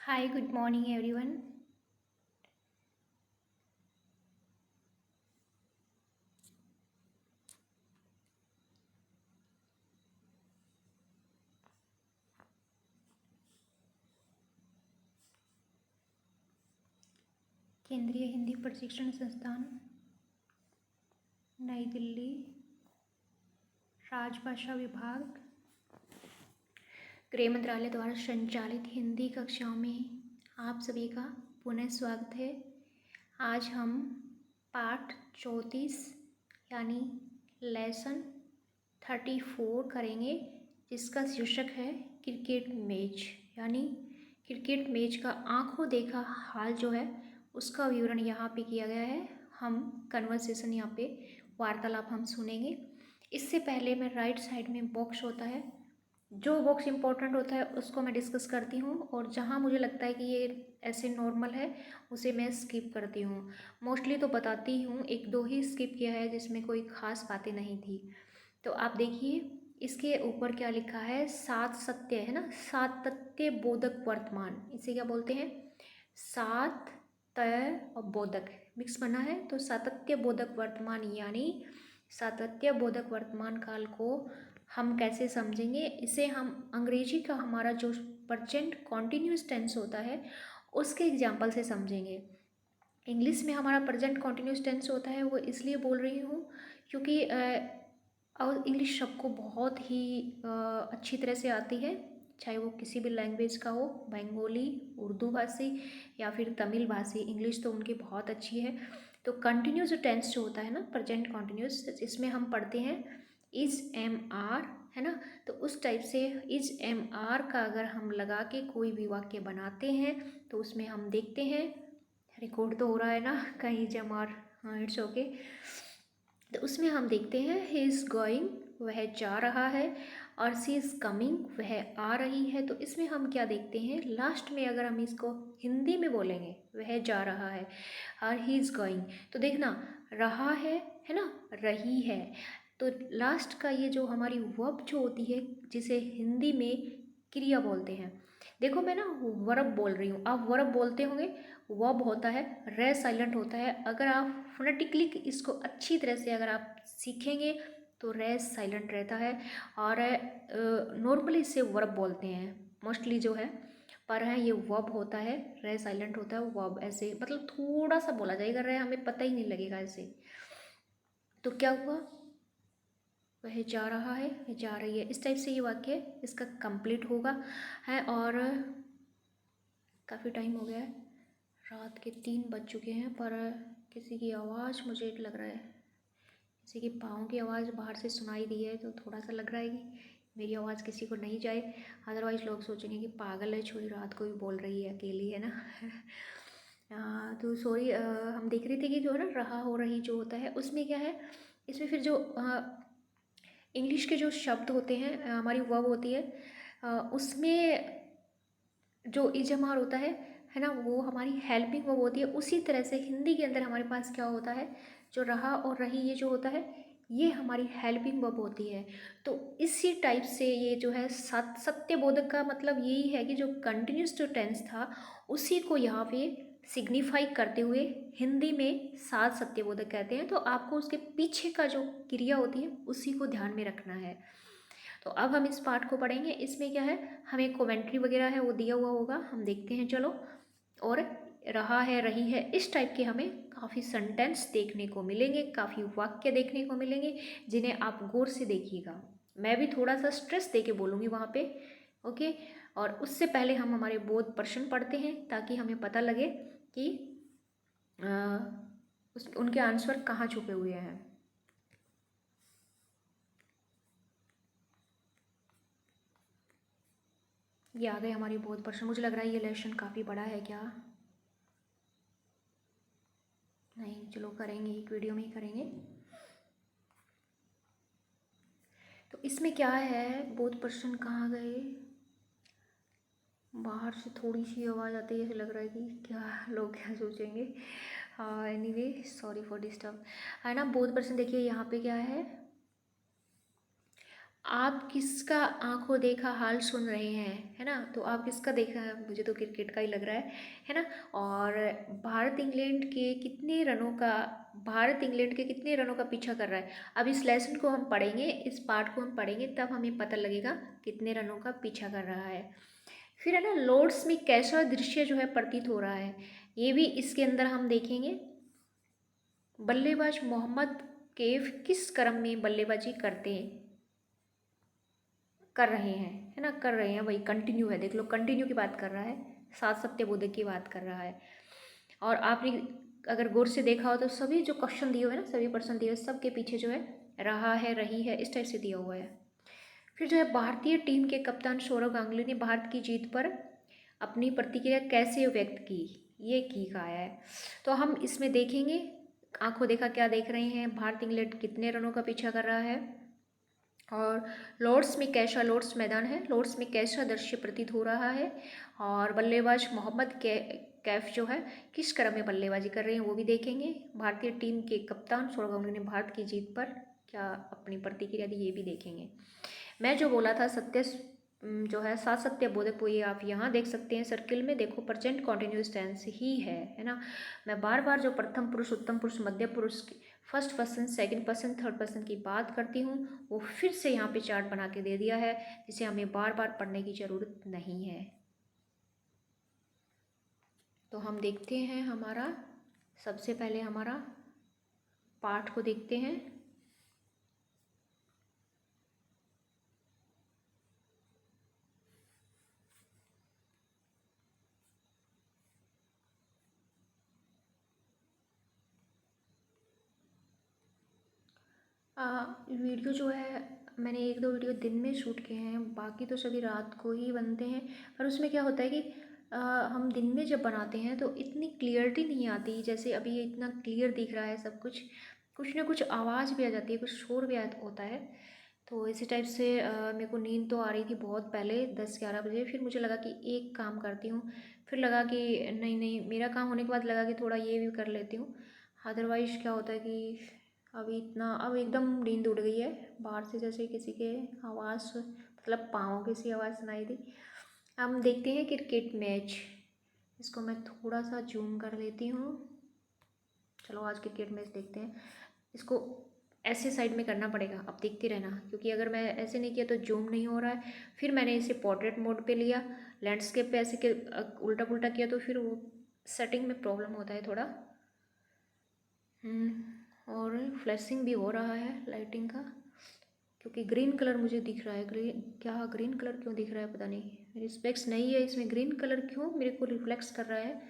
Hi, good morning, everyone. केंद्रीय हिंदी प्रशिक्षण संस्थान, नई दिल्ली, राजभाषा विभाग, गृह मंत्रालय द्वारा संचालित हिंदी कक्षाओं में आप सभी का पुनः स्वागत है। आज हम पाठ 34 यानी लेसन 34 करेंगे, जिसका शीर्षक है क्रिकेट मैच। यानी क्रिकेट मैच का आंखों देखा हाल जो है उसका विवरण यहाँ पे किया गया है। हम कन्वर्सेशन यहाँ पे वार्तालाप हम सुनेंगे। इससे पहले मैं राइट साइड में बॉक्स होता है, जो बॉक्स इम्पोर्टेंट होता है उसको मैं डिस्कस करती हूँ, और जहाँ मुझे लगता है कि ये ऐसे नॉर्मल है उसे मैं स्किप करती हूँ। मोस्टली तो बताती हूँ, एक दो ही स्किप किया है जिसमें कोई ख़ास बातें नहीं थी। तो आप देखिए इसके ऊपर क्या लिखा है, सात सत्य है ना, सातत्य बोधक वर्तमान, इसे क्या बोलते हैं, सात तय और बोधक मिक्स बना है, तो सातत्य बोधक वर्तमान। यानी सातत्य बोधक वर्तमान काल को हम कैसे समझेंगे, इसे हम अंग्रेजी का हमारा जो प्रेजेंट कॉन्टिन्यूस टेंस होता है उसके एग्जाम्पल से समझेंगे। इंग्लिश में हमारा प्रेजेंट कॉन्टिन्यूस टेंस होता है, वो इसलिए बोल रही हूँ क्योंकि और इंग्लिश सबको बहुत ही अच्छी तरह से आती है, चाहे वो किसी भी लैंग्वेज का हो, बंगाली, उर्दू भाषी या फिर तमिल भाषी, इंग्लिश तो उनकी बहुत अच्छी है। तो कंटिन्यूस टेंस जो होता है ना, प्रेजेंट कॉन्टिन्यूस, इसमें हम पढ़ते हैं इज एम आर, है ना। तो उस टाइप से इज एम आर का अगर हम लगा के कोई भी वाक्य बनाते हैं तो उसमें हम देखते हैं, रिकॉर्ड तो हो रहा है ना, कहीं इज एम आर, हाँ इट्स ओके। तो उसमें हम देखते हैं ही इज़ गोइंग, वह जा रहा है, और सी इज़ कमिंग, वह आ रही है। तो इसमें हम क्या देखते हैं, लास्ट में अगर हम इसको हिंदी में बोलेंगे वह जा रहा है और ही इज़ गोइंग, तो देखना रहा है ना, रही है। तो लास्ट का ये जो हमारी वर्ब जो होती है जिसे हिंदी में क्रिया बोलते हैं, देखो मैं ना वर्ब बोल रही हूँ, आप वर्ब बोलते होंगे, वर्ब होता है रे साइलेंट होता है। अगर आप फोनेटिकली इसको अच्छी तरह से अगर आप सीखेंगे तो रे साइलेंट रहता है, और नॉर्मली इसे वर्ब बोलते हैं मोस्टली जो है, पर है ये वर्ब होता है, रे साइलेंट होता है। वर्ब ऐसे मतलब थोड़ा सा बोला जाएगा, रे हमें पता ही नहीं लगेगा ऐसे। तो क्या हुआ, वह जा रहा है, वह जा रही है, इस टाइप से ये वाक्य इसका कंप्लीट होगा है। और काफ़ी टाइम हो गया है, रात के 3 बज चुके हैं, पर किसी की आवाज़ मुझे लग रहा है, किसी के पाँव की आवाज़ बाहर से सुनाई दी है, तो थोड़ा सा लग रहा है कि मेरी आवाज़ किसी को नहीं जाए, अदरवाइज़ लोग सोचेंगे कि पागल है छोरी, रात को भी बोल रही है अकेली, है ना। तो सॉरी, हम देख रहे थे कि जो है ना रहा हो रही जो होता है उसमें क्या है, इसमें फिर जो इंग्लिश के जो शब्द होते हैं, हमारी वर्ब होती है, उसमें जो इजमार होता है ना, वो हमारी हेल्पिंग वर्ब होती है। उसी तरह से हिंदी के अंदर हमारे पास क्या होता है, जो रहा और रही ये जो होता है ये हमारी हेल्पिंग वर्ब होती है। तो इसी टाइप से ये जो है सत्यबोधक का मतलब यही है कि जो कंटिन्यूस जो टेंस था उसी को यहाँ पे सिग्निफाई करते हुए हिंदी में सात सत्यबोधक कहते हैं। तो आपको उसके पीछे का जो क्रिया होती है उसी को ध्यान में रखना है। तो अब हम इस पार्ट को पढ़ेंगे, इसमें क्या है, हमें कमेंट्री वगैरह है वो दिया हुआ होगा, हम देखते हैं चलो। और रहा है, रही है, इस टाइप के हमें काफ़ी सेंटेंस देखने को मिलेंगे, काफ़ी वाक्य देखने को मिलेंगे, जिन्हें आप गौर से देखिएगा। मैं भी थोड़ा सा स्ट्रेस दे के बोलूँगी वहाँ पे, ओके। और उससे पहले हम हमारे बोध प्रश्न पढ़ते हैं ताकि हमें पता लगे कि उनके आंसर कहाँ छुपे हुए हैं। ये आ गए हमारी बोध प्रश्न। मुझे लग रहा है ये लेसन काफ़ी बड़ा है क्या, नहीं चलो करेंगे, एक वीडियो में ही करेंगे। तो इसमें क्या है, बोध प्रश्न कहाँ गए, बाहर से थोड़ी सी आवाज़ आती है, ऐसे लग रहा है कि क्या लोग क्या सोचेंगे। हाँ एनीवे सॉरी फॉर डिस्टर्ब, है ना। बोध प्रश्न देखिए यहाँ पे क्या है, आप किसका आंखों देखा हाल सुन रहे हैं, है ना। तो आप किसका देखा है, मुझे तो क्रिकेट का ही लग रहा है ना। और भारत इंग्लैंड के कितने रनों का पीछा कर रहा है। अब इस लेसन को हम पढ़ेंगे, इस पार्ट को हम पढ़ेंगे, तब हमें पता लगेगा कितने रनों का पीछा कर रहा है। फिर है ना, लॉर्ड्स में कैसा दृश्य जो है प्रतीत हो रहा है, ये भी इसके अंदर हम देखेंगे। बल्लेबाज मोहम्मद कैफ किस क्रम में बल्लेबाजी कर रहे हैं, है ना, कर रहे हैं, वही कंटिन्यू है, देख लो कंटिन्यू की बात कर रहा है, सात सत्यबोधक की बात कर रहा है। और आपने अगर गौर से देखा हो तो सभी जो क्वेश्चन दिए हुए हैं ना, सभी प्रश्न दिए हुए सबके पीछे जो है रहा है, रही है, इस टाइप से दिया हुआ है। फिर जो है भारतीय टीम के कप्तान सौरव गांगुली ने भारत की जीत पर अपनी प्रतिक्रिया कैसे व्यक्त की, ये की कहा है। तो हम इसमें देखेंगे आंखों देखा क्या देख रहे हैं, भारत इंग्लैंड कितने रनों का पीछा कर रहा है, और लॉर्ड्स मैदान है, लॉर्ड्स में कैसा दृश्य प्रतीत हो रहा है, और बल्लेबाज मोहम्मद कैफ जो है किस क्रम में बल्लेबाजी कर रहे हैं वो भी देखेंगे। भारतीय टीम के कप्तान सौरव गांगुली ने भारत की जीत पर क्या अपनी प्रतिक्रिया दी, ये भी देखेंगे। मैं जो बोला था जो है सात सत्य बोधक, वो ये आप यहाँ देख सकते हैं सर्किल में, देखो प्रेजेंट कॉन्टिन्यूस टेंस ही है ना। मैं बार बार जो प्रथम पुरुष, उत्तम पुरुष, मध्य पुरुष, first person, second person, third person की बात करती हूँ, वो फिर से यहाँ पे चार्ट बना के दे दिया है, जिसे हमें बार बार पढ़ने की ज़रूरत नहीं है। तो हम देखते हैं हमारा, सबसे पहले हमारा पाठ को देखते हैं। वीडियो जो है मैंने एक दो वीडियो दिन में शूट किए हैं, बाकी तो सभी रात को ही बनते हैं। पर उसमें क्या होता है कि हम दिन में जब बनाते हैं तो इतनी क्लियरिटी नहीं आती, जैसे अभी ये इतना क्लियर दिख रहा है सब कुछ, कुछ ना कुछ आवाज़ भी आ जाती है, कुछ शोर भी होता है। तो इसी टाइप से मेरे को नींद तो आ रही थी बहुत पहले 10-11 बजे, फिर मुझे लगा कि एक काम करती हूँ, फिर लगा कि नहीं नहीं, मेरा काम होने के बाद लगा कि थोड़ा ये भी कर लेती हूँ। अदरवाइज़ क्या होता है कि अब एकदम नींद उड़ गई है, बाहर से जैसे किसी के आवाज़, मतलब पाँव की सी आवाज़ सुनाई दी। हम देखते हैं क्रिकेट मैच, इसको मैं थोड़ा सा जूम कर लेती हूँ। चलो आज क्रिकेट मैच देखते हैं। इसको ऐसे साइड में करना पड़ेगा, अब देखते रहना, क्योंकि अगर मैं ऐसे नहीं किया तो जूम नहीं हो रहा है। फिर मैंने इसे पोर्ट्रेट मोड पे लिया, लैंडस्केप पे ऐसे उल्टा पुल्टा किया, तो फिर वो सेटिंग में प्रॉब्लम होता है थोड़ा। और फ्लैशिंग भी हो रहा है लाइटिंग का, क्योंकि ग्रीन कलर मुझे दिख रहा है। ग्रीन कलर क्यों दिख रहा है पता नहीं, मेरी स्पेक्स नहीं है, इसमें ग्रीन कलर क्यों मेरे को रिफ्लेक्स कर रहा है।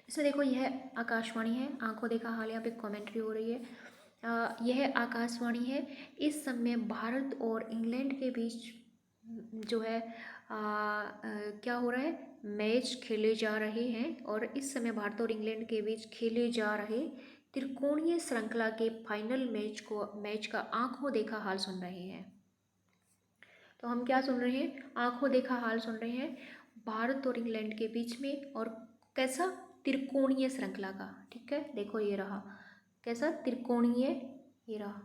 इसमें देखो यह आकाशवाणी है, आंखों देखा हाल, यहाँ पे कमेंट्री हो रही है। यह आकाशवाणी है। इस समय भारत और इंग्लैंड के बीच जो है क्या हो रहा है, मैच खेले जा रहे हैं, और इस समय भारत और इंग्लैंड के बीच खेले जा रहे त्रिकोणीय श्रृंखला के फाइनल मैच का आंखों देखा हाल सुन रहे हैं। तो हम क्या सुन रहे हैं, आंखों देखा हाल सुन रहे हैं भारत और इंग्लैंड के बीच में, और कैसा, त्रिकोणीय श्रृंखला का। ठीक है, देखो ये रहा कैसा त्रिकोणीय, ये रहा,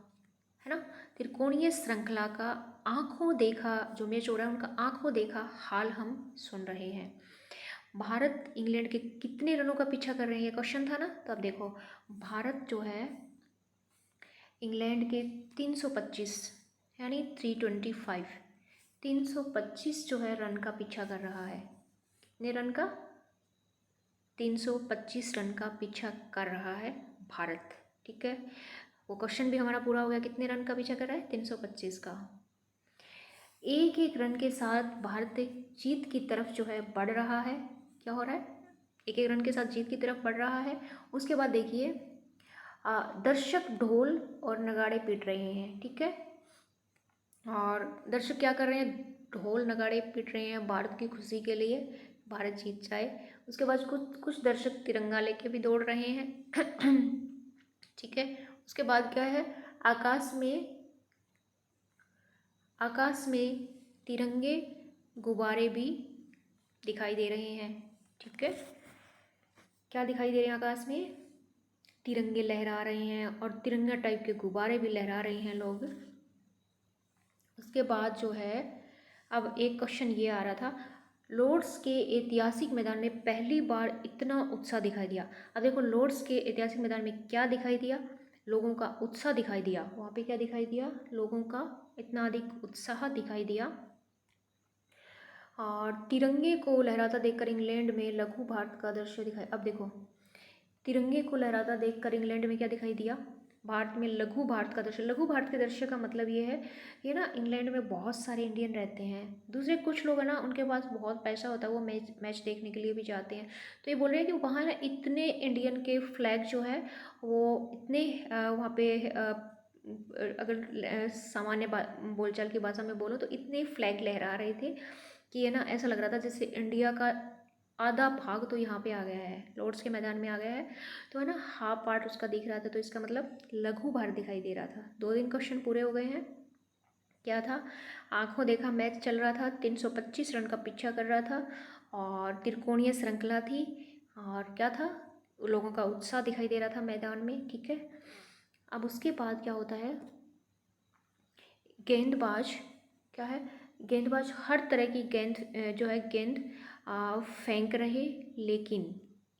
है ना, त्रिकोणीय श्रृंखला का आंखों देखा जो मैच हो रहा है, उनका आंखों देखा हाल हम सुन रहे हैं। भारत इंग्लैंड के कितने रनों का पीछा कर रहे हैं, ये क्वेश्चन था ना। तो अब देखो भारत जो है इंग्लैंड के 325 यानी 325, 325 जो है रन का पीछा कर रहा है। कितने रन का, 325 रन का पीछा कर रहा है भारत। ठीक है, वो क्वेश्चन भी हमारा पूरा हो गया, कितने रन का पीछा कर रहा है, 325 का। एक एक रन के साथ भारत जीत की तरफ जो है बढ़ रहा है। क्या हो रहा है, एक एक रन के साथ जीत की तरफ बढ़ रहा है। उसके बाद देखिए दर्शक ढोल और नगाड़े पीट रहे हैं। ठीक है, और दर्शक क्या कर रहे हैं, ढोल नगाड़े पीट रहे हैं भारत की खुशी के लिए, भारत जीत जाए। उसके बाद कुछ कुछ दर्शक तिरंगा लेके भी दौड़ रहे हैं। ठीक है, उसके बाद क्या है, आकाश में तिरंगे गुब्बारे भी दिखाई दे रहे हैं। ठीक है, क्या दिखाई दे रहे हैं आकाश में, तिरंगे लहरा रहे हैं और तिरंगा टाइप के गुब्बारे भी लहरा रहे हैं लोग। उसके बाद जो है अब एक क्वेश्चन ये आ रहा था, लॉर्ड्स के ऐतिहासिक मैदान में पहली बार इतना उत्साह दिखाई दिया। अब देखो लॉर्ड्स के ऐतिहासिक मैदान में क्या दिखाई दिया, लोगों का उत्साह दिखाई दिया। वहाँ पे क्या दिखाई दिया, लोगों का इतना अधिक उत्साह दिखाई दिया। और तिरंगे को लहराता देखकर इंग्लैंड में लघु भारत का दृश्य दिखाई। अब देखो तिरंगे को लहराता देखकर इंग्लैंड में क्या दिखाई दिया, भारत में लघु भारत का दृश्य। लघु भारत के दृश्य का मतलब ये है, ये ना इंग्लैंड में बहुत सारे इंडियन रहते हैं, दूसरे कुछ लोग हैं ना उनके पास बहुत पैसा होता है, वो मैच देखने के लिए भी जाते हैं। तो ये बोल रहे हैं कि वहाँ ना इतने इंडियन के फ्लैग जो है वो इतने वहाँ पे अगर सामान्य बोलचाल की भाषा में बोलो तो इतने फ्लैग लहरा रहे थे कि ये ना ऐसा लग रहा था जैसे इंडिया का आधा भाग तो यहाँ पे आ गया है, लॉर्ड्स के मैदान में आ गया है, तो है ना हाफ पार्ट उसका दिख रहा था। तो इसका मतलब लघु भारत दिखाई दे रहा था। 2 दिन क्वेश्चन पूरे हो गए हैं। क्या था, आंखों देखा मैच चल रहा था, 325 रन का पीछा कर रहा था और त्रिकोणीय श्रृंखला थी। और क्या था, लोगों का उत्साह दिखाई दे रहा था मैदान में। ठीक है, अब उसके बाद क्या होता है, गेंदबाज क्या है, गेंदबाज हर तरह की गेंद जो है गेंद फेंक रहे, लेकिन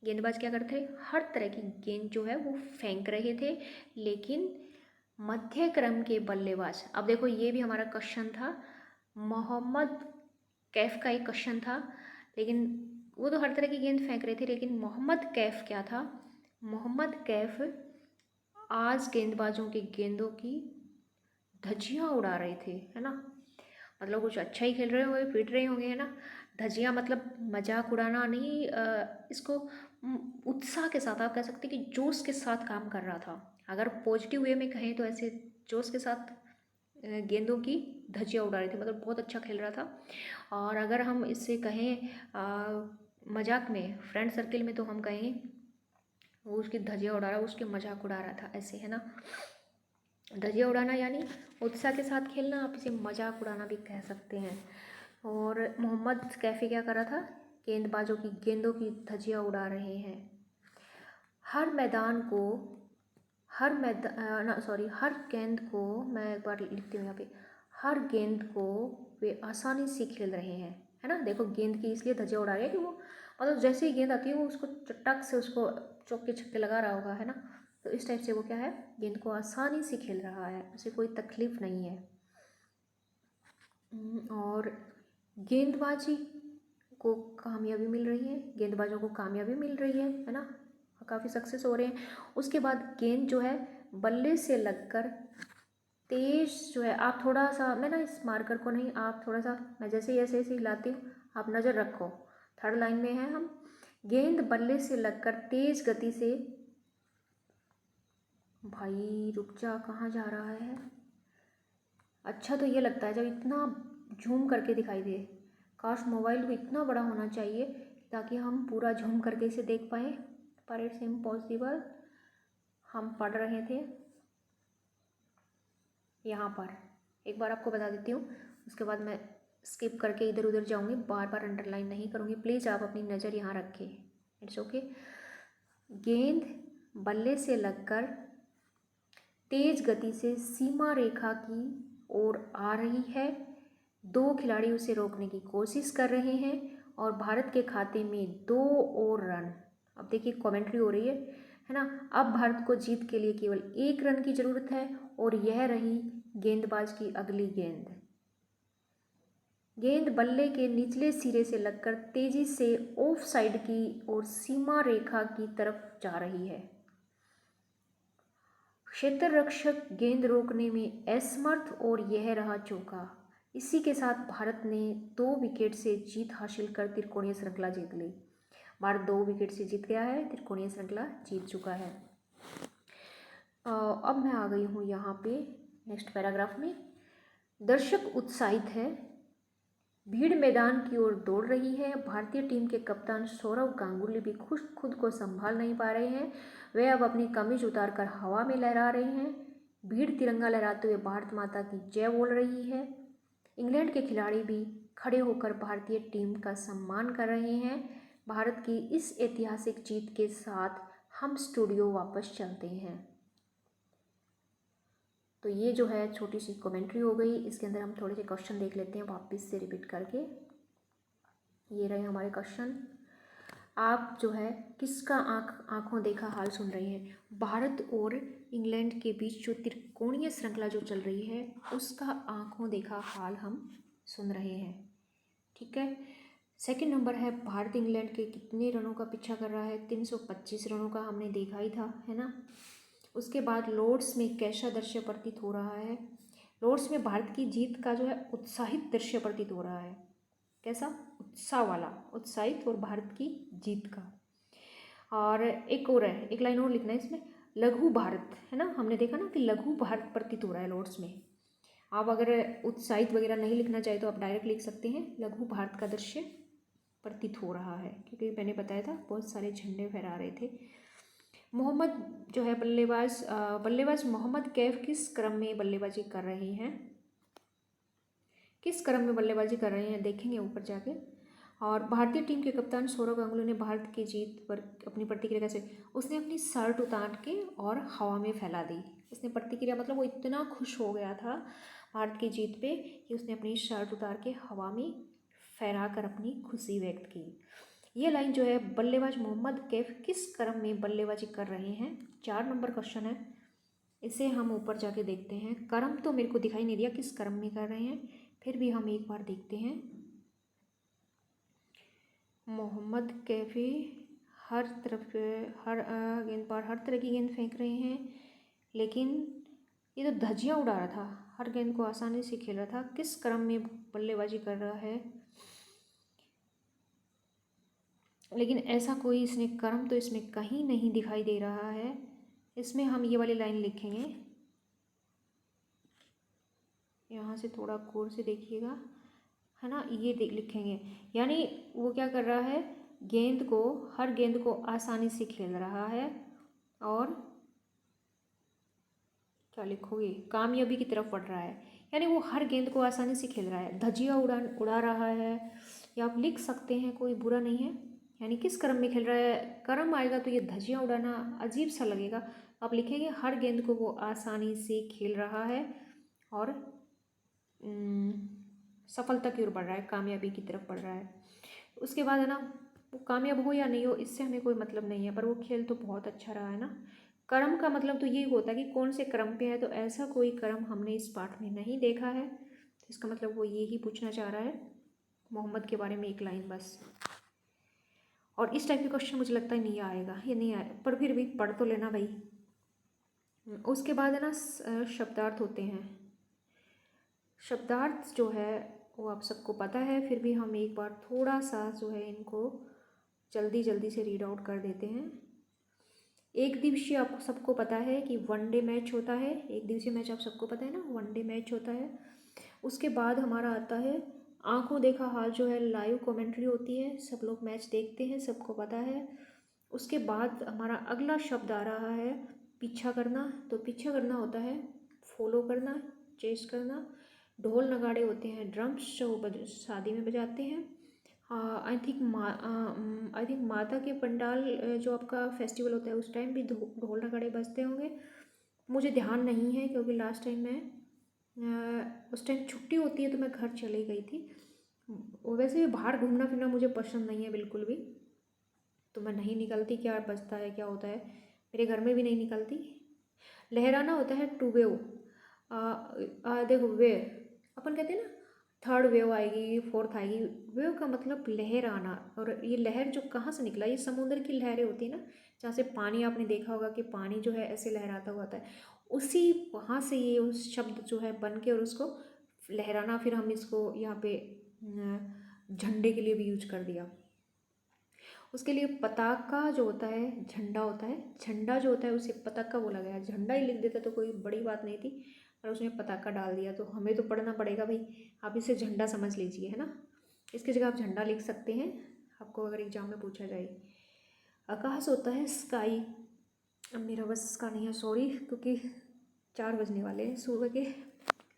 गेंदबाज क्या करते थे, हर तरह की गेंद जो है वो फेंक रहे थे, लेकिन मध्य क्रम के बल्लेबाज। अब देखो ये भी हमारा क्वेश्चन था, मोहम्मद कैफ का एक क्वेश्चन था, लेकिन वो तो हर तरह की गेंद फेंक रहे थे, लेकिन मोहम्मद कैफ क्या था, मोहम्मद कैफ आज गेंदबाजों के गेंदों की धज्जियाँ उड़ा रहे थे, है ना। मतलब कुछ अच्छा ही खेल रहे होंगे, पीट रहे होंगे, है ना। धज्जियाँ मतलब मजाक उड़ाना नहीं, इसको उत्साह के साथ, आप कह सकते हैं कि जोश के साथ काम कर रहा था। अगर पॉजिटिव वे में कहें तो ऐसे जोश के साथ गेंदों की धज्जियाँ उड़ा रहे थे, मतलब बहुत अच्छा खेल रहा था। और अगर हम इससे कहें मजाक में, फ्रेंड सर्किल में, तो हम कहें वो उसकी धज्जियाँ उड़ा रहा, उसके मजाक उड़ा रहा था, ऐसे, है ना। धज्जियाँ उड़ाना यानी उत्साह के साथ खेलना, आप इसे मजाक उड़ाना भी कह सकते हैं। और मोहम्मद कैफ़ी क्या कर रहा था, गेंदबाजों की गेंदों की धज्जियाँ उड़ा रहे हैं। हर मैदान को, हर गेंद को, मैं एक बार लिखती हूँ यहाँ पे, हर गेंद को वे आसानी से खेल रहे हैं, है ना। देखो गेंद की इसलिए धज्जियाँ उड़ा रहे हैं कि वो मतलब जैसे ही गेंद आती है वो उसको चटक से उसको चौके छक्के लगा रहा होगा, है ना। तो इस टाइप से वो क्या है, गेंद को आसानी से खेल रहा है, उसे कोई तकलीफ नहीं है। और गेंदबाजी को कामयाबी मिल रही है, गेंदबाजों को कामयाबी मिल रही है ना, काफ़ी सक्सेस हो रहे हैं। उसके बाद गेंद जो है बल्ले से लगकर तेज जो है, आप थोड़ा सा, मैं ना इस मार्कर को नहीं, आप थोड़ा सा, मैं जैसे ऐसे ऐसे हिलाती हूँ, आप नज़र रखो। 3rd लाइन में है हम, गेंद बल्ले से लगकर तेज गति से, भाई रुक जा, कहाँ जा रहा है। अच्छा तो ये लगता है जब इतना झूम करके दिखाई दे, काश मोबाइल को इतना बड़ा होना चाहिए ताकि हम पूरा झूम करके इसे देख पाएँ, पर इट्स इम्पॉसिबल। हम पढ़ रहे थे यहाँ पर, एक बार आपको बता देती हूँ, उसके बाद मैं स्किप करके इधर उधर जाऊँगी, बार बार अंडरलाइन नहीं करूँगी, प्लीज़ आप अपनी नज़र यहाँ रखें, इट्स ओके। गेंद बल्ले से लगकर तेज गति से सीमा रेखा की ओर आ रही है, 2 खिलाड़ी उसे रोकने की कोशिश कर रहे हैं और भारत के खाते में 2 और रन। अब देखिए कमेंट्री हो रही है ना। अब भारत को जीत के लिए केवल 1 रन की ज़रूरत है और यह रही गेंदबाज की अगली गेंद। गेंद बल्ले के निचले सिरे से लगकर तेजी से ऑफ साइड की ओर सीमा रेखा की तरफ जा रही है। क्षेत्र रक्षक गेंद रोकने में असमर्थ और यह रहा चौका। इसी के साथ भारत ने 2 विकेट से जीत हासिल कर त्रिकोणीय श्रृंखला जीत ली। भारत 2 विकेट से जीत गया है, त्रिकोणीय श्रृंखला जीत चुका है। अब मैं आ गई हूँ यहाँ पे नेक्स्ट पैराग्राफ में। दर्शक उत्साहित है, भीड़ मैदान की ओर दौड़ रही है। भारतीय टीम के कप्तान सौरव गांगुली भी खुद को संभाल नहीं पा रहे हैं, वे अब अपनी कमीज उतारकर हवा में लहरा रहे हैं। भीड़ तिरंगा लहराते हुए भारत माता की जय बोल रही है। इंग्लैंड के खिलाड़ी भी खड़े होकर भारतीय टीम का सम्मान कर रहे हैं। भारत की इस ऐतिहासिक जीत के साथ हम स्टूडियो वापस चलते हैं। तो ये जो है छोटी सी कमेंट्री हो गई। इसके अंदर हम थोड़े से क्वेश्चन देख लेते हैं वापस से रिपीट करके। ये रहे हमारे क्वेश्चन। आप जो है किसका आंखों देखा हाल सुन रहे हैं? भारत और इंग्लैंड के बीच जो त्रिकोणीय श्रृंखला जो चल रही है उसका आंखों देखा हाल हम सुन रहे हैं। ठीक है। सेकंड नंबर है, भारत इंग्लैंड के कितने रनों का पीछा कर रहा है? 325 रनों का, हमने देखा ही था, है ना। उसके बाद लॉर्ड्स में कैसा दृश्य प्रतीत हो रहा है? लॉर्ड्स में भारत की जीत का जो है उत्साहित दृश्य प्रतीत हो रहा है। कैसा? उत्साह वाला, उत्साहित, और भारत की जीत का। और एक और है, एक लाइन और लिखना है इसमें, लघु भारत, है ना। हमने देखा ना कि लघु भारत प्रतीत हो रहा है लॉर्ड्स में। आप अगर उत्साहित वगैरह नहीं लिखना चाहे तो आप डायरेक्ट लिख सकते हैं लघु भारत का दृश्य प्रतीत हो रहा है, क्योंकि मैंने बताया था बहुत सारे झंडे फहरा रहे थे। मोहम्मद जो है बल्लेबाज मोहम्मद कैफ किस क्रम में बल्लेबाजी कर रहे हैं? किस क्रम में बल्लेबाजी कर रहे हैं देखेंगे ऊपर जाके। और भारतीय टीम के कप्तान सौरव गांगुली ने भारत की जीत पर अपनी प्रतिक्रिया कैसे? उसने अपनी शर्ट उतार के और हवा में फैला दी। उसने प्रतिक्रिया मतलब वो इतना खुश हो गया था भारत की जीत पे कि उसने अपनी शर्ट उतार के हवा में फहरा कर अपनी खुशी व्यक्त की। ये लाइन जो है, बल्लेबाज मोहम्मद कैफ किस क्रम में बल्लेबाजी कर रहे हैं? 4 नंबर क्वेश्चन है। इसे हम ऊपर जाके देखते हैं। क्रम तो मेरे को दिखाई नहीं दिया किस क्रम में कर रहे हैं, फिर भी हम एक बार देखते हैं। मोहम्मद कैफी हर तरफ गेंद पर हर तरह की गेंद फेंक रहे हैं, लेकिन ये तो धज्जियाँ उड़ा रहा था, हर गेंद को आसानी से खेल रहा था। किस क्रम में बल्लेबाजी कर रहा है? लेकिन ऐसा कोई इसने क्रम तो इसमें कहीं नहीं दिखाई दे रहा है। इसमें हम ये वाली लाइन लिखेंगे, यहाँ से थोड़ा गौर से देखिएगा, है ना। ये लिखेंगे, यानी वो क्या कर रहा है, हर गेंद को आसानी से खेल रहा है। और क्या लिखोगे? कामयाबी की तरफ बढ़ रहा है, यानी वो हर गेंद को आसानी से खेल रहा है, धज्जियाँ उड़ा रहा है। या आप लिख सकते हैं, कोई बुरा नहीं है। यानी किस क्रम में खेल रहा है? क्रम आएगा तो ये धज्जियाँ उड़ाना अजीब सा लगेगा। आप लिखेंगे हर गेंद को वो आसानी से खेल रहा है और सफलता की ओर बढ़ रहा है, कामयाबी की तरफ बढ़ रहा है। उसके बाद है ना, वो कामयाब हो या नहीं हो इससे हमें कोई मतलब नहीं है, पर वो खेल तो बहुत अच्छा रहा है ना। क्रम का मतलब तो ये होता है कि कौन से क्रम पे है, तो ऐसा कोई क्रम हमने इस पाठ में नहीं देखा है, तो इसका मतलब वो ये ही पूछना चाह रहा है मोहम्मद के बारे में एक लाइन बस। और इस टाइप के क्वेश्चन मुझे लगता है नहीं आएगा, ये नहीं आए, पर फिर भी पढ़ तो लेना भाई। उसके बाद है ना शब्दार्थ होते हैं। शब्दार्थ जो है वो आप सबको पता है, फिर भी हम एक बार थोड़ा सा जो है इनको जल्दी जल्दी से रीड आउट कर देते हैं। एक दिवसीय आपको सबको पता है कि वनडे मैच होता है, एक दिवसीय मैच आप सबको पता है ना, वनडे मैच होता है। उसके बाद हमारा आता है आंखों देखा हाल, जो है लाइव कमेंट्री होती है, सब लोग मैच देखते हैं, सबको पता है। उसके बाद हमारा अगला शब्द आ रहा है पीछा करना। तो पीछा करना होता है फॉलो करना, चेस करना। ढोल नगाड़े होते हैं, ड्रम्स जो शादी में बजाते हैं। आई थिंक माता के पंडाल जो आपका फेस्टिवल होता है उस टाइम भी ढोल नगाड़े बजते होंगे, मुझे ध्यान नहीं है क्योंकि लास्ट टाइम मैं उस टाइम छुट्टी होती है तो मैं घर चली गई थी। वैसे भी बाहर घूमना फिरना मुझे पसंद नहीं है बिल्कुल भी, तो मैं नहीं निकलती, क्या बजता है क्या होता है, मेरे घर में भी नहीं निकलती। लहराना होता है टू वेव। देखो वे अपन कहते हैं ना, थर्ड वेव आएगी, फोर्थ आएगी। वेव का मतलब लहर आना, और ये लहर जो कहाँ से निकला, ये समुद्र की लहरें होती है ना, जहाँ से पानी, आपने देखा होगा कि पानी जो है ऐसे लहराता हुआ आता है, उसी वहाँ से ये उस शब्द जो है बन के और उसको लहराना, फिर हम इसको यहाँ पे झंडे के लिए भी यूज कर दिया। उसके लिए पताका जो होता है, झंडा होता है, झंडा जो होता है उसे पताका बोला गया। झंडा ही लिख देता तो कोई बड़ी बात नहीं थी, पर उसने पताका डाल दिया, तो हमें तो पढ़ना पड़ेगा भाई, आप इसे झंडा समझ लीजिए, है ना। इसकी जगह आप झंडा लिख सकते हैं, आपको अगर एग्जाम में पूछा जाए। आकाश होता है स्काई। अब मेरा बस का नहीं है, सॉरी, क्योंकि 4 बजने वाले हैं सुबह के,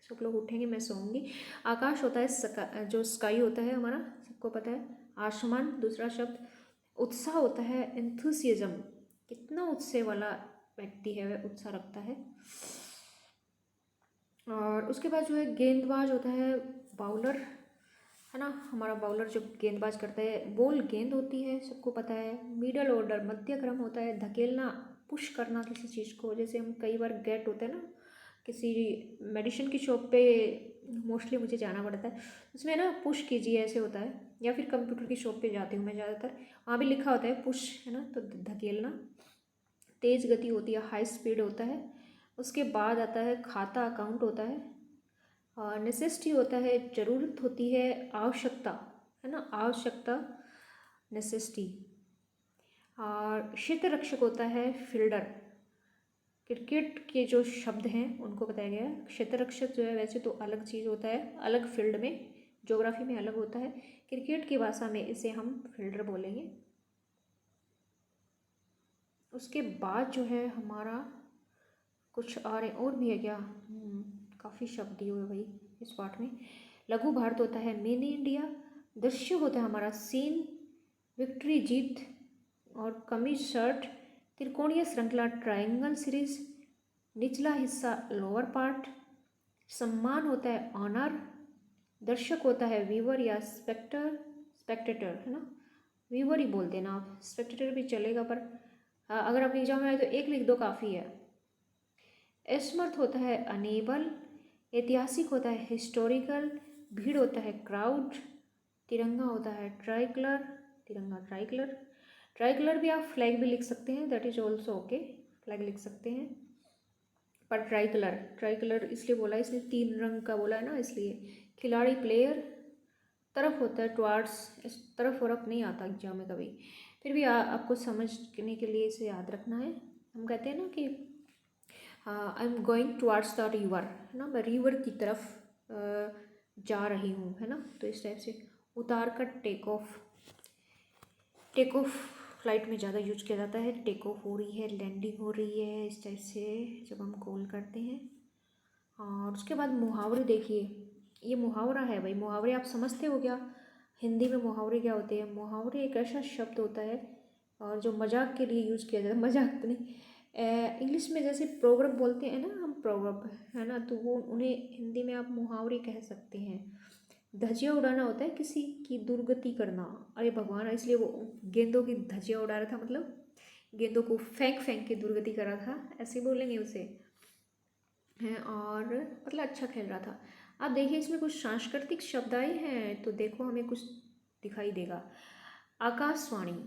सब लोग उठेंगे, मैं सोऊंगी। आकाश होता है जो स्काई होता है हमारा, सबको पता है, आसमान। दूसरा शब्द उत्साह होता है एंथुसियाज्म, कितना उत्साह वाला व्यक्ति है, वह उत्साह रखता है। और उसके बाद जो है गेंदबाज होता है बाउलर, है ना। हमारा बाउलर जो गेंदबाज करता है, बॉल गेंद होती है, सबको पता है। मिडल ऑर्डर मध्य क्रम होता है, धकेलना, पुश करना किसी चीज़ को। जैसे हम कई बार गेट होता है ना, किसी मेडिसिन की शॉप पे मोस्टली मुझे जाना पड़ता है, उसमें ना पुश कीजिए ऐसे होता है। या फिर कंप्यूटर की शॉप पे जाती हूँ मैं ज़्यादातर, वहाँ भी लिखा होता है पुश, है ना। तो धकेलना, तेज़ गति होती है, हाई स्पीड होता है। उसके बाद आता है खाता, अकाउंट होता है। नेसेसिटी होता है, ज़रूरत होती है, आवश्यकता, है ना, आवश्यकता, नेसेसिटी। और क्षेत्र रक्षक होता है फील्डर। क्रिकेट के जो शब्द हैं उनको बताया गया है। क्षेत्र रक्षक जो है वैसे तो अलग चीज़ होता है, अलग फील्ड में, ज्योग्राफी में अलग होता है। क्रिकेट की भाषा में इसे हम फील्डर बोलेंगे। उसके बाद जो है हमारा कुछ और भी है क्या, काफ़ी शब्द दिए हुए भाई इस पार्ट में। लघु भारत होता है मिनी इंडिया। दृश्य होता है हमारा सीन, विक्ट्री जीत और कमीज शर्ट। त्रिकोणीय श्रृंखला ट्रायंगल सीरीज। निचला हिस्सा लोअर पार्ट। सम्मान होता है ऑनर। दर्शक होता है व्यूवर या स्पेक्टेटर, है ना। व्यूवर ही बोल देना आप, स्पेक्टेटर भी चलेगा, पर अगर आप एग्जाम में आए तो एक लिख दो काफ़ी है। असमर्थ होता है अनेबल। ऐतिहासिक होता है हिस्टोरिकल। भीड़ होता है क्राउड। तिरंगा होता है ट्राइकलर, तिरंगा ट्राइकलर। ट्राइकलर भी आप फ्लैग भी लिख सकते हैं, that is also okay, flag लिख सकते हैं। पर ट्राइकलर, ट्राइकलर इसलिए बोला, इसने 3 रंग का बोला है ना, इसलिए। खिलाड़ी प्लेयर। तरफ होता है टुवार्ड्स, इस तरफ वरफ नहीं आता एग्जाम में कभी, फिर भी आपको समझने के लिए इसे याद रखना है। हम कहते हैं ना कि I am going towards the river, है ना, मैं रिवर की तरफ जा रही हूँ, है ना। तो इस टाइप से उतार कर take off, take off flight में ज़्यादा यूज किया जाता है। टेक ऑफ हो रही है, लैंडिंग हो रही है, इस टाइप से जब हम कॉल करते हैं। और उसके बाद मुहावरे देखिए, ये मुहावरा है भाई। मुहावरे आप समझते हो क्या, हिंदी में मुहावरे क्या होते हैं। मुहावरे एक ऐसा शब्द होता है और जो मजाक के लिए यूज़ किया जाता है, मजाक तो नहीं, इंग्लिश में जैसे प्रोवर्ब बोलते हैं ना हम, प्रोवर्ब, है ना, तो वो उन्हें हिंदी में आप मुहावरे कह सकते हैं। धजिया उड़ाना होता है किसी की दुर्गति करना। अरे भगवान, इसलिए वो गेंदों की धजिया उड़ा रहा था, मतलब गेंदों को फेंक फेंक के दुर्गति कर रहा था, ऐसे बोलेंगे उसे, है। और मतलब अच्छा खेल रहा था। अब देखिए इसमें कुछ सांस्कृतिक शब्द आए हैं, तो देखो हमें कुछ दिखाई देगा। आकाशवाणी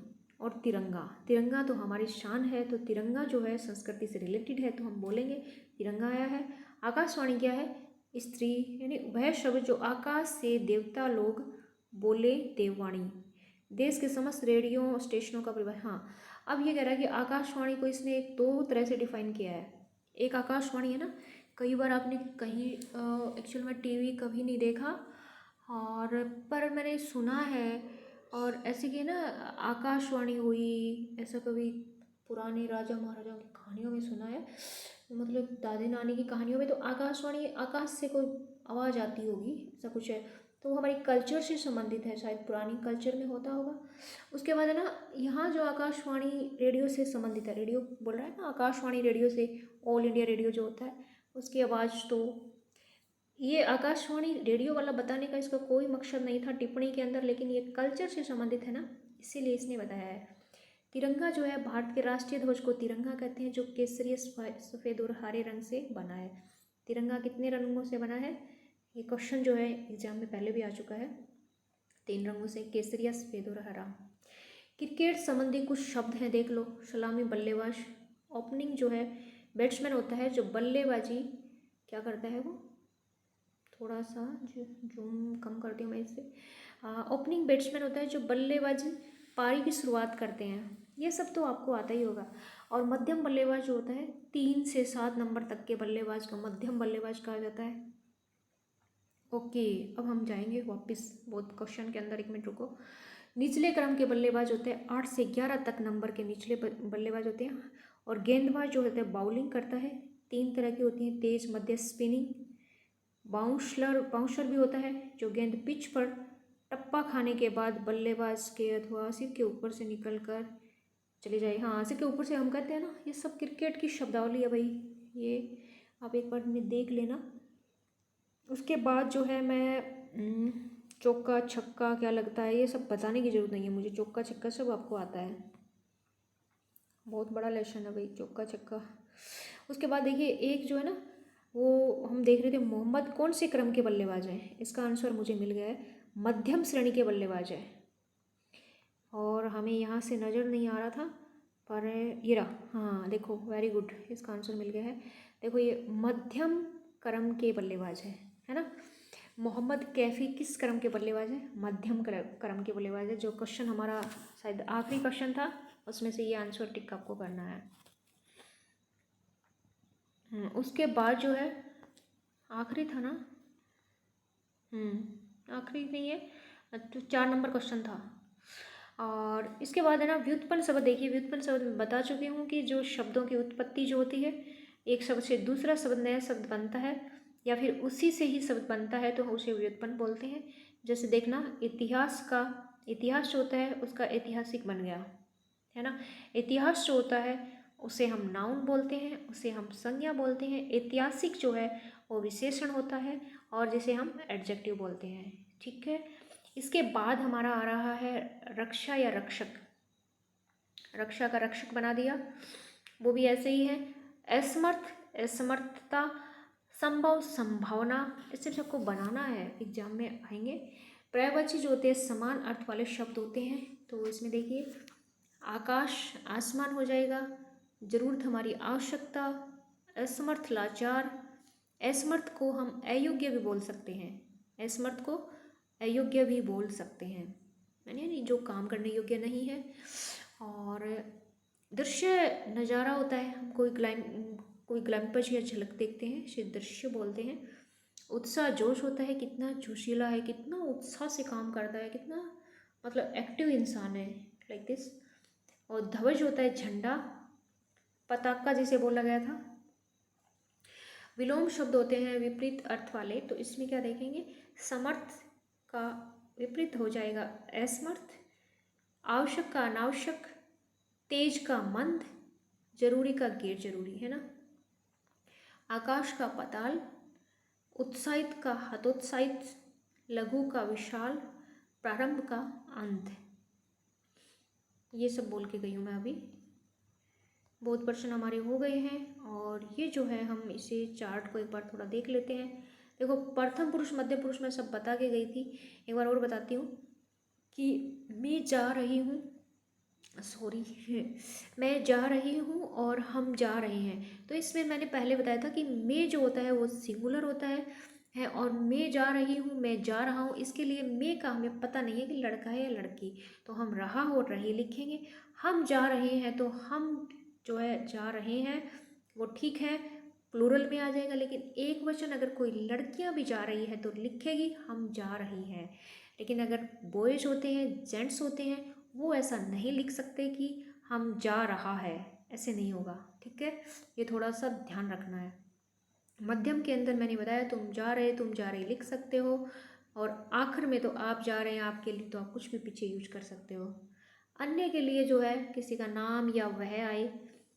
और तिरंगा। तिरंगा तो हमारी शान है, तो तिरंगा जो है संस्कृति से रिलेटेड है, तो हम बोलेंगे तिरंगा आया है। आकाशवाणी क्या है, स्त्री, यानी वह शब्द जो आकाश से देवता लोग बोले, देववाणी। देश के समस्त रेडियो स्टेशनों का परिवार, हाँ। अब ये कह रहा है कि आकाशवाणी को इसने 2 तरह से डिफाइन किया है। एक आकाशवाणी है ना, कई बार आपने कहीं एक्चुअल में टीवी कभी नहीं देखा, और पर मैंने सुना है, और ऐसे कि ना आकाशवाणी हुई, ऐसा कभी पुराने राजा महाराजाओं की कहानियों में सुना है, मतलब दादी नानी की कहानियों में, तो आकाशवाणी, आकाश से कोई आवाज़ आती होगी, ऐसा कुछ है। तो वो हमारी कल्चर से संबंधित है, शायद पुरानी कल्चर में होता होगा। उसके बाद है ना, यहाँ जो आकाशवाणी रेडियो से संबंधित है, रेडियो बोल रहा है ना, आकाशवाणी रेडियो से, ऑल इंडिया रेडियो जो होता है उसकी आवाज़, तो ये आकाशवाणी रेडियो वाला बताने का इसका कोई मकसद नहीं था टिप्पणी के अंदर, लेकिन ये कल्चर से संबंधित है ना, इसीलिए इसने बताया है। तिरंगा जो है, भारत के राष्ट्रीय ध्वज को तिरंगा कहते हैं, जो केसरी, सफ़ेद और हरे रंग से बना है। तिरंगा कितने रंगों से बना है, ये क्वेश्चन जो है एग्जाम में पहले भी आ चुका है। 3 रंगों से, केसरिया, सफ़ेद और हरा। क्रिकेट संबंधी कुछ शब्द हैं, देख लो। सलामी, बल्लेबाज। ओपनिंग जो है, बैट्समैन होता है जो बल्लेबाजी क्या करता है, वो थोड़ा सा जूम कम करती हूँ मैं इससे। ओपनिंग बैट्समैन होता है जो बल्लेबाजी पारी की शुरुआत करते हैं, ये सब तो आपको आता ही होगा। और मध्यम बल्लेबाज जो होता है, 3 से 7 नंबर तक के बल्लेबाज का मध्यम बल्लेबाज कहा जाता है। ओके, अब हम जाएंगे वापस बहुत क्वेश्चन के अंदर, 1 मिनट रुको। निचले क्रम के बल्लेबाज होते हैं, 8 से 11 तक नंबर के निचले बल्लेबाज होते हैं। और गेंदबाज जो होता है बाउलिंग करता है। 3 तरह की होती हैं, तेज, मध्य, स्पिनिंग। बाउंसर भी होता है जो गेंद पिच पर टप्पा खाने के बाद बल्लेबाज के अथवा सिर के ऊपर से निकलकर चली जाए। हाँ, सिर के ऊपर से हम कहते हैं ना, ये सब क्रिकेट की शब्दावली है भाई, ये आप एक बार में देख लेना। उसके बाद जो है मैं चौका छक्का क्या लगता है ये सब बताने की ज़रूरत नहीं है मुझे, चौका छक्का सब आपको आता है। बहुत बड़ा लेसन है भाई चौका छक्का। उसके बाद देखिए एक जो है ना, वो हम देख रहे थे मोहम्मद कौन से क्रम के बल्लेबाज हैं, इसका आंसर मुझे मिल गया है, मध्यम श्रेणी के बल्लेबाज है। और हमें यहाँ से नज़र नहीं आ रहा था पर ये रहा, हाँ देखो वेरी गुड, इसका आंसर मिल गया है। देखो ये मध्यम क्रम के बल्लेबाज है ना। मोहम्मद कैफ़ी किस क्रम के बल्लेबाज है, मध्यम क्रम के बल्लेबाज है। जो क्वेश्चन हमारा शायद आखिरी क्वेश्चन था उसमें से ये आंसर टिक आपको करना है। उसके बाद जो है आखिरी था ना, आखिरी नहीं है तो 4 नंबर क्वेश्चन था। और इसके बाद है ना व्युत्पन्न शब्द। देखिए व्युत्पन्न शब्द मैं बता चुकी हूँ कि जो शब्दों की उत्पत्ति जो होती है, एक शब्द से दूसरा शब्द नया शब्द बनता है या फिर उसी से ही शब्द बनता है तो उसे व्युत्पन्न बोलते हैं। जैसे देखना इतिहास जो होता है उसका ऐतिहासिक बन गया है ना। इतिहास जो होता है उसे हम नाउन बोलते हैं, उसे हम संज्ञा बोलते हैं। ऐतिहासिक जो है वो विशेषण होता है और जिसे हम एडजेक्टिव बोलते हैं। ठीक है, इसके बाद हमारा आ रहा है रक्षा या रक्षक। रक्षा का रक्षक बना दिया, वो भी ऐसे ही है। असमर्थ, असमर्थता, संभव, संभावना, इस सबको बनाना है, एग्जाम में आएंगे। पर्यायवाची जो होते हैं समान अर्थ वाले शब्द होते हैं, तो इसमें देखिए आकाश आसमान हो जाएगा, जरूरत हमारी आवश्यकता, असमर्थ लाचार। असमर्थ को हम अयोग्य भी बोल सकते हैं, असमर्थ को अयोग्य भी बोल सकते हैं, यानी जो काम करने योग्य नहीं है। और दृश्य नज़ारा होता है, हम कोई ग्लैम्पज या झलक देखते हैं, इसे दृश्य बोलते हैं। उत्साह जोश होता है, कितना जोशीला है, कितना उत्साह से काम करता है, कितना मतलब एक्टिव इंसान है, लाइक दिस। और ध्वज होता है झंडा, पताका जिसे बोला गया था। विलोम शब्द होते हैं विपरीत अर्थ वाले, तो इसमें क्या देखेंगे, समर्थ का विपरीत हो जाएगा असमर्थ, आवश्यक का अनावश्यक, तेज का मंद, जरूरी का गैर जरूरी, है ना। आकाश का पाताल, उत्साहित का हतोत्साहित, लघु का विशाल, प्रारंभ का अंत। ये सब बोल के गई हूँ मैं अभी। बहुत प्रश्न हमारे हो गए हैं और ये जो है हम इसे चार्ट को एक बार थोड़ा देख लेते हैं। देखो प्रथम पुरुष मध्य पुरुष मैं सब बता के गई थी, एक बार और बताती हूँ कि मैं जा रही हूँ, मैं जा रही हूँ और हम जा रहे हैं। तो इसमें मैंने पहले बताया था कि मैं जो होता है वो सिंगुलर होता है और मैं जा रही हूँ, मैं जा रहा हूँ, इसके लिए मैं का हमें पता नहीं है कि लड़का है या लड़की, तो हम रहा और रही लिखेंगे। हम जा रहे हैं तो हम जो है जा रहे हैं वो ठीक है, प्लूरल में आ जाएगा। लेकिन एक वचन अगर कोई लड़कियां भी जा रही है तो लिखेगी हम जा रही हैं। लेकिन अगर बॉयज होते हैं, जेंट्स होते हैं, वो ऐसा नहीं लिख सकते कि हम जा रहा है, ऐसे नहीं होगा। ठीक है, ये थोड़ा सा ध्यान रखना है। मध्यम के अंदर मैंने बताया तुम जा रहे लिख सकते हो, और आखिर में तो आप जा रहे हैं, आपके लिए तो आप कुछ भी पीछे यूज कर सकते हो। अन्य के लिए जो है किसी का नाम या वह आए,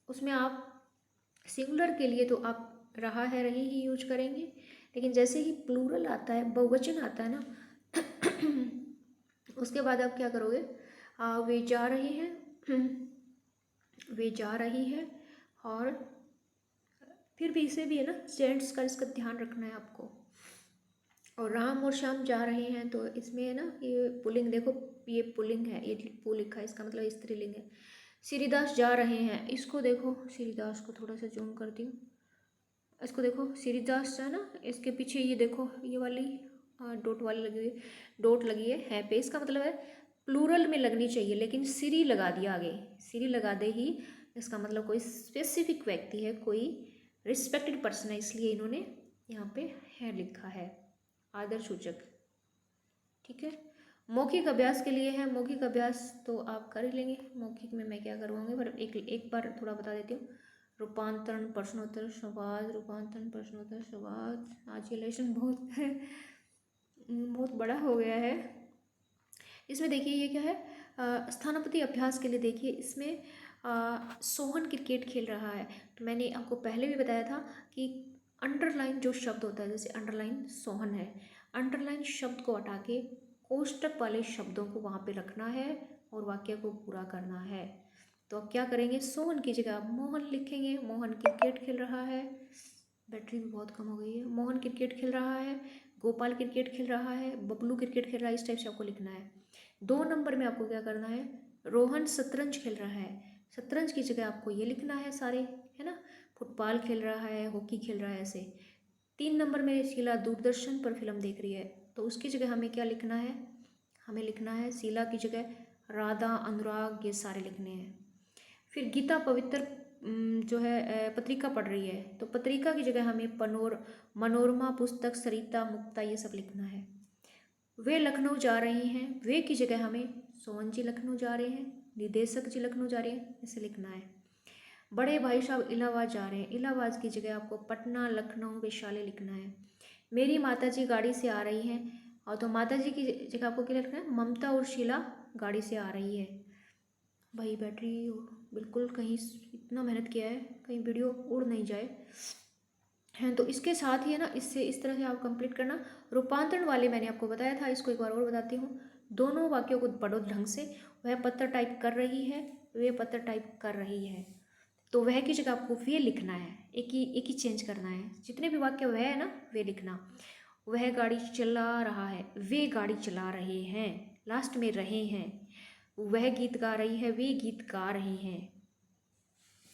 उसमें आप सिंगुलर के लिए तो आप रहा है रही ही यूज करेंगे। लेकिन जैसे ही प्लूरल आता है, बहुवचन आता है ना उसके बाद आप क्या करोगे, वे जा रहे हैं वे जा रही है, और फिर भी इसे भी है ना जेंट्स का, इसका ध्यान रखना है आपको। और राम और श्याम जा रहे हैं तो इसमें है ना ये पुल्लिंग, देखो ये पुल्लिंग है, ये पु लिखा है, इसका मतलब स्त्रीलिंग है। श्रीदास जा रहे हैं, इसको देखो, श्रीदास को थोड़ा सा जूम करती हूँ, इसको देखो श्रीदास है ना, इसके पीछे ये देखो ये वाली डॉट वाली लगी हुई, डॉट लगी है पे, इसका मतलब है प्लूरल में लगनी चाहिए, लेकिन श्री लगा दिया आगे, श्री लगा दे ही इसका मतलब कोई स्पेसिफिक व्यक्ति है, कोई रिस्पेक्टेड पर्सन है, इसलिए इन्होंने यहाँ पे है लिखा है, आदर सूचक। ठीक है, मौखिक अभ्यास के लिए है, मौखिक अभ्यास तो आप कर ही लेंगे। मौखिक में मैं क्या करवाऊंगी, पर एक बार थोड़ा बता देती हूँ। रूपांतरण, प्रश्नोत्तर, संवाद, रूपांतरण, प्रश्नोत्तर, संवाद। आज ये लेसन बहुत बड़ा हो गया है। इसमें देखिए ये क्या है, स्थानापति अभ्यास के लिए देखिए इसमें सोहन क्रिकेट खेल रहा है। तो मैंने आपको पहले भी बताया था कि अंडरलाइन जो शब्द होता है, जैसे अंडरलाइन सोहन है, अंडरलाइन शब्द को हटा के कोष्टक वाले शब्दों को वहाँ पे रखना है और वाक्य को पूरा करना है। तो अब क्या करेंगे, सोहन की जगह आप मोहन लिखेंगे। मोहन क्रिकेट खेल रहा है। बैटरी भी बहुत कम हो गई है। मोहन क्रिकेट खेल रहा है, गोपाल क्रिकेट खेल रहा है, बबलू क्रिकेट खेल रहा है, इस टाइप से आपको लिखना है। 2 नंबर में आपको क्या करना है, रोहन शतरंज खेल रहा है। शतरंज की जगह आपको ये लिखना है सारे, है ना। फुटबॉल खेल रहा है, हॉकी खेल रहा है, ऐसे। 3 नंबर में शीला दूरदर्शन पर फिल्म देख रही है, तो उसकी जगह हमें क्या लिखना है, हमें लिखना है शीला की जगह राधा, अनुराग, ये सारे लिखने हैं। फिर गीता पवित्र जो है पत्रिका पढ़ रही है, तो पत्रिका की जगह हमें मनोरमा, पुस्तक, सरिता, मुक्ता, ये सब लिखना है। वे लखनऊ जा रहे हैं, वे की जगह हमें सोहन जी लखनऊ जा रहे हैं, निदेशक जी लखनऊ जा रहे हैं, ऐसे लिखना है। बड़े भाई साहब इलाहाबाद जा रहे हैं, इलाहाबाद की जगह आपको पटना, लखनऊ, वैशाली लिखना है। मेरी माता जी गाड़ी से आ रही हैं, और तो माता जी की जगह आपको क्या लिखना है, ममता और शीला गाड़ी से आ रही है। भाई बैटरी बिल्कुल, कहीं इतना मेहनत किया है कहीं वीडियो उड़ नहीं जाए हैं। तो इसके साथ ही है ना, इससे इस तरह से आप कंप्लीट करना। रूपांतरण वाले मैंने आपको बताया था, इसको एक बार और बताती हूँ। दोनों वाक्यों को पढ़ो ढंग से। वह पत्र टाइप कर रही है, वे पत्र टाइप कर रही है, तो वह की जगह आपको वे लिखना है, एक ही चेंज करना है। जितने भी वाक्य वह है ना, वे लिखना। वह गाड़ी चला रहा है, वे गाड़ी चला रहे हैं, लास्ट में रहे हैं। वह गीत गा रही है, वे गीत गा रहे हैं।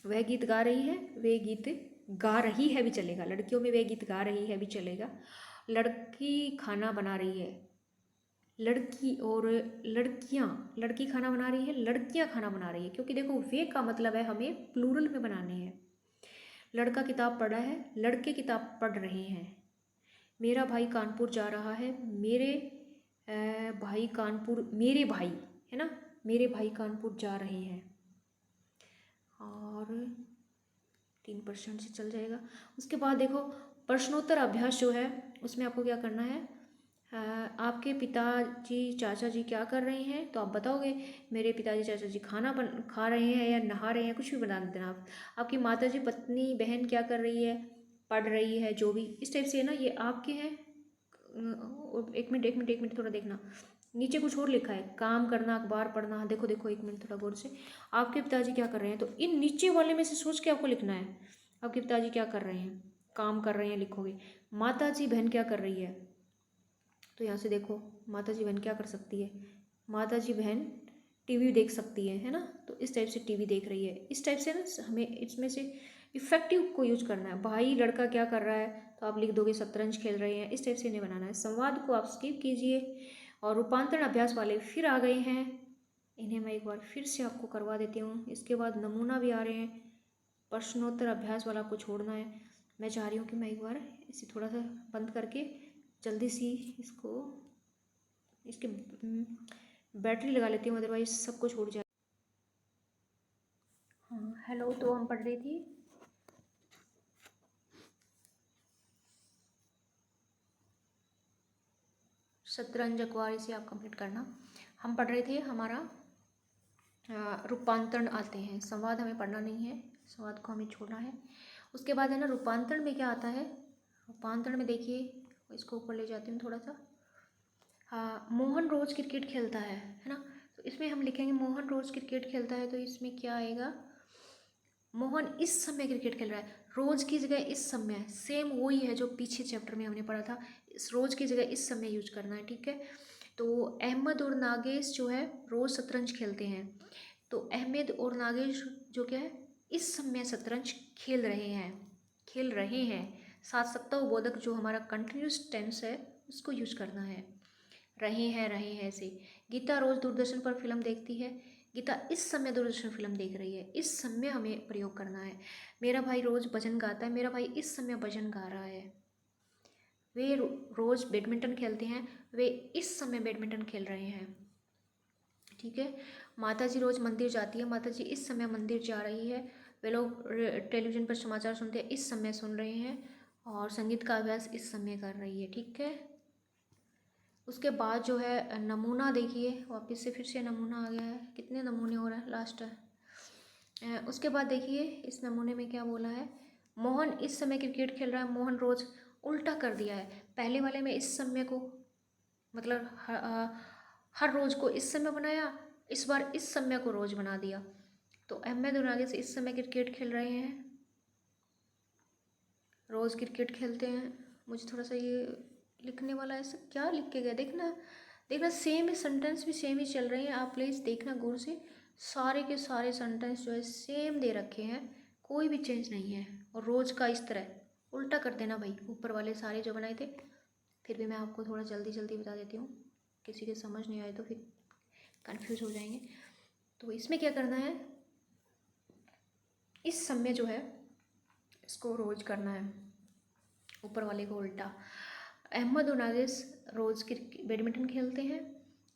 वह गीत गा रही है, वे गीत गा रही है भी चलेगा, लड़कियों में वह गीत गा रही है भी चलेगा। लड़की खाना बना रही है, लड़की और लड़कियां, लड़की खाना बना रही है, लड़कियां खाना बना रही है, क्योंकि देखो वे का मतलब है हमें प्लूरल में बनाने हैं। लड़का किताब पढ़ रहा है, लड़के किताब पढ़ रहे हैं। मेरा भाई कानपुर जा रहा है, मेरे भाई कानपुर, मेरे भाई, है ना, मेरे भाई कानपुर जा रहे हैं। और 3% से चल जाएगा। उसके बाद देखो प्रश्नोत्तर अभ्यास जो है, उसमें आपको क्या करना है, आपके पिताजी चाचा जी क्या कर रहे हैं, तो आप बताओगे मेरे पिताजी चाचा जी खाना खा रहे हैं या नहा रहे हैं, कुछ भी बता देना आप। आपकी माताजी पत्नी बहन क्या कर रही है, पढ़ रही है, जो भी इस टाइप से है ना, ये आपके हैं। एक मिनट थोड़ा देखना, नीचे कुछ और लिखा है, काम करना, अखबार पढ़ना। देखो देखो, एक मिनट थोड़ा गौर से। आपके पिताजी क्या कर रहे हैं, तो इन नीचे वाले में से सोच के आपको लिखना है। आपके पिताजी क्या कर रहे हैं, काम कर रहे हैं लिखोगे। माताजी बहन क्या कर रही है, तो यहाँ से देखो माताजी बहन क्या कर सकती है, माताजी बहन टीवी देख सकती है ना, तो इस टाइप से टीवी देख रही है। इस टाइप से ना हमें इसमें से इफेक्टिव को यूज करना है। भाई लड़का क्या कर रहा है, तो आप लिख दोगे शतरंज खेल रहे हैं, इस टाइप से इन्हें बनाना है। संवाद को आप स्किप कीजिए। और रूपांतरण अभ्यास वाले फिर आ गए हैं, इन्हें मैं एक बार फिर से आपको करवा देती हूँ। इसके बाद नमूना भी आ रहे हैं, प्रश्नोत्तर अभ्यास वाला आपको छोड़ना है। मैं चाह रही हूँ कि मैं एक बार इसे थोड़ा सा बंद करके जल्दी सी इसको, इसके बैटरी लगा लेती हूँ, अदरवाइज सब कुछ छूट जाए। हाँ हेलो, तो हम पढ़ रही थी शतरंज अखबार, इसे आप कंप्लीट करना। हम पढ़ रहे थे, हमारा रूपांतरण आते हैं। संवाद हमें पढ़ना नहीं है, संवाद को हमें छोड़ना है। उसके बाद है ना, रूपांतरण में क्या आता है, रूपांतरण में देखिए, इसको ऊपर ले जाती हूँ थोड़ा सा। हाँ, मोहन रोज क्रिकेट खेलता है ना, तो इसमें हम लिखेंगे मोहन रोज क्रिकेट खेलता है, तो इसमें क्या आएगा, मोहन इस समय क्रिकेट खेल रहा है। रोज की जगह इस समय, सेम वही है जो पीछे चैप्टर में हमने पढ़ा था। इस रोज की जगह इस समय यूज करना है, ठीक है। तो अहमद और नागेश जो है रोज शतरंज खेलते हैं, तो अहमद और नागेश जो क्या है, इस समय शतरंज खेल रहे हैं, खेल रहे हैं। साथ सत्ता बोधक जो हमारा कंटिन्यूस टेंस है, उसको यूज करना है। रहे हैं ऐसे। गीता रोज दूरदर्शन पर फिल्म देखती है, गीता इस समय दूरदर्शन फिल्म देख रही है, इस समय हमें प्रयोग करना है। मेरा भाई रोज भजन गाता है, मेरा भाई इस समय भजन गा रहा है। वे रोज बैडमिंटन खेलते हैं, वे इस समय बैडमिंटन खेल रहे हैं, ठीक है। माता जी रोज मंदिर जाती है, माता जी इस समय मंदिर जा रही है। वे लोग टेलीविजन पर समाचार सुनते हैं, इस समय सुन रहे हैं। और संगीत का अभ्यास इस समय कर रही है, ठीक है। उसके बाद जो है नमूना देखिए, वापस से फिर से नमूना आ गया है। कितने नमूने हो रहे हैं, लास्ट है उसके बाद देखिए इस नमूने में क्या बोला है, मोहन इस समय क्रिकेट खेल रहा है। मोहन रोज उल्टा कर दिया है। पहले वाले में इस समय को मतलब हर रोज को इस समय बनाया, इस बार इस समय को रोज बना दिया। तो अहमद और आगे से इस समय क्रिकेट खेल रहे हैं, रोज़ क्रिकेट खेलते हैं। मुझे थोड़ा सा ये लिखने वाला ऐसा क्या लिख के गया, देखना देखना सेम ही सेंटेंस भी सेम ही चल रही हैं। आप प्लीज़ देखना गौर से, सारे के सारे सेंटेंस जो है सेम दे रखे हैं, कोई भी चेंज नहीं है। और रोज़ का इस तरह उल्टा कर देना भाई, ऊपर वाले सारे जो बनाए थे। फिर भी मैं आपको थोड़ा जल्दी जल्दी बता देती हूँ, किसी के समझ नहीं आए तो फिर कंफ्यूज हो जाएंगे। तो इसमें क्या करना है, इस समय जो है इसको रोज करना है, ऊपर वाले को उल्टा। अहमद और नाजिस रोज़ बैडमिंटन खेलते हैं।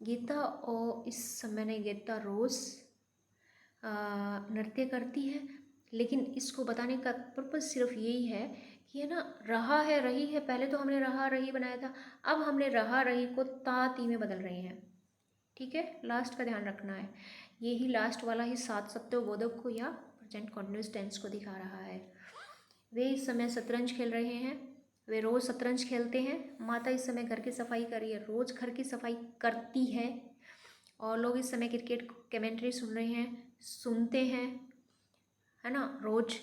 गीता और इस समय ने गीता रोज़ नृत्य करती है। लेकिन इसको बताने का पर्पज़ सिर्फ यही है कि है ना, रहा है रही है, पहले तो हमने रहा रही बनाया था, अब हमने रहा रही को ता ती में बदल रहे हैं। ठीक है, लास्ट का ध्यान रखना है। यही लास्ट वाला ही सात सत्य बोधक को या प्रेजेंट कॉन्टिन्यूस टेंस को दिखा रहा है। वे इस समय शतरंज खेल रहे हैं। वे रोज़ शतरंज खेलते हैं। माता इस समय घर की सफाई कर रही है, रोज़ घर की सफाई करती है। और लोग इस समय क्रिकेट कमेंट्री सुन रहे हैं, सुनते हैं, है ना, रोज़।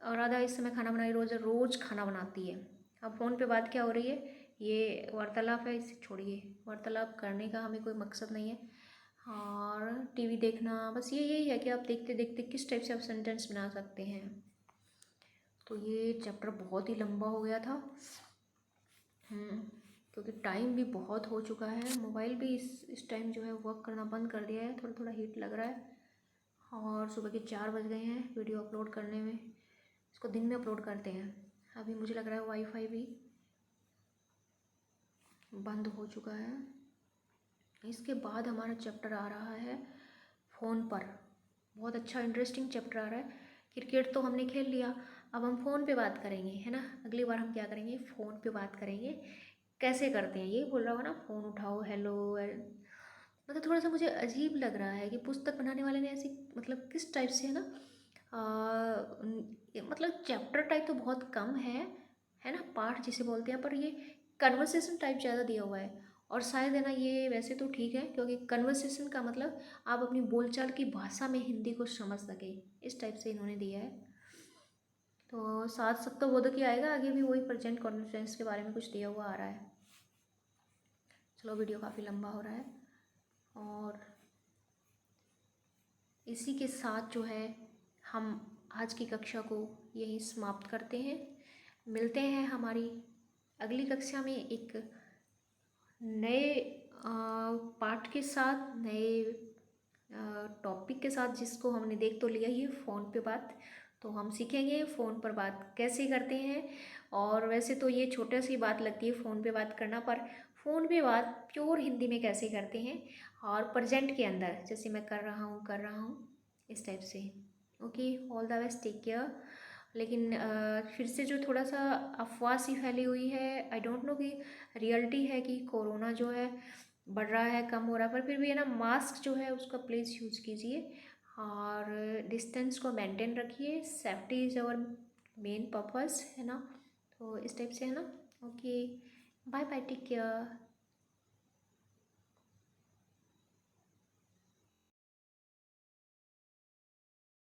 और राधा इस समय खाना बना रही, रोज़ रोज़ खाना बनाती है। अब फ़ोन पे बात क्या हो रही है, ये वार्तालाप है, इसे छोड़िए। वार्तालाप करने का हमें कोई मकसद नहीं है। और टीवी देखना, बस ये यही है कि आप देखते देखते किस टाइप से आप सेंटेंस बना सकते हैं। तो ये चैप्टर बहुत ही लंबा हो गया था, क्योंकि टाइम भी बहुत हो चुका है। मोबाइल भी इस टाइम जो है वर्क करना बंद कर दिया है, थोड़ा थोड़ा हीट लग रहा है। और सुबह के 4 बज गए हैं वीडियो अपलोड करने में। इसको दिन में अपलोड करते हैं। अभी मुझे लग रहा है वाईफाई भी बंद हो चुका है। इसके बाद हमारा चैप्टर आ रहा है फ़ोन पर। बहुत अच्छा इंटरेस्टिंग चैप्टर आ रहा है। क्रिकेट तो हमने खेल लिया, अब हम फ़ोन पे बात करेंगे, है ना। अगली बार हम क्या करेंगे, फ़ोन पे बात करेंगे। कैसे करते हैं ये बोल रहा होगा ना, फ़ोन उठाओ, हेलो। मतलब थोड़ा सा मुझे अजीब लग रहा है कि पुस्तक बनाने वाले ने ऐसी मतलब किस टाइप से, है ना, मतलब चैप्टर टाइप तो बहुत कम है ना, पाठ जिसे बोलते हैं, पर ये कन्वर्सेशन टाइप ज़्यादा दिया हुआ है। और शायद है ना, ये वैसे तो ठीक है क्योंकि कन्वर्सेशन का मतलब आप अपनी बोलचाल की भाषा में हिंदी को समझ सके, इस टाइप से इन्होंने दिया है। तो सात सत्वबोधक ही आएगा, आगे भी वही प्रेजेंट कॉन्फिडेंस के बारे में कुछ दिया हुआ आ रहा है। चलो वीडियो काफ़ी लंबा हो रहा है, और इसी के साथ जो है हम आज की कक्षा को यहीं समाप्त करते हैं। मिलते हैं हमारी अगली कक्षा में एक नए पाठ के साथ, नए टॉपिक के साथ, जिसको हमने देख तो लिया ही फ़ोन पे बात। तो हम सीखेंगे फ़ोन पर बात कैसे करते हैं। और वैसे तो ये छोटा सी बात लगती है फ़ोन पे बात करना, पर फ़ोन पे बात प्योर हिंदी में कैसे करते हैं, और प्रेजेंट के अंदर जैसे मैं कर रहा हूँ इस टाइप से। Okay, all the best, take care. लेकिन फिर से जो थोड़ा सा अफवाह सी फैली हुई है, आई डोंट नो कि रियलिटी है कि कोरोना जो है बढ़ रहा है, कम हो रहा है, पर फिर भी है ना, मास्क जो है उसका प्लीज़ यूज़ कीजिए, और डिस्टेंस को मेंटेन रखिए। Safety is our main purpose, है ना। तो इस टाइप से, है ना। Okay, bye bye, take care.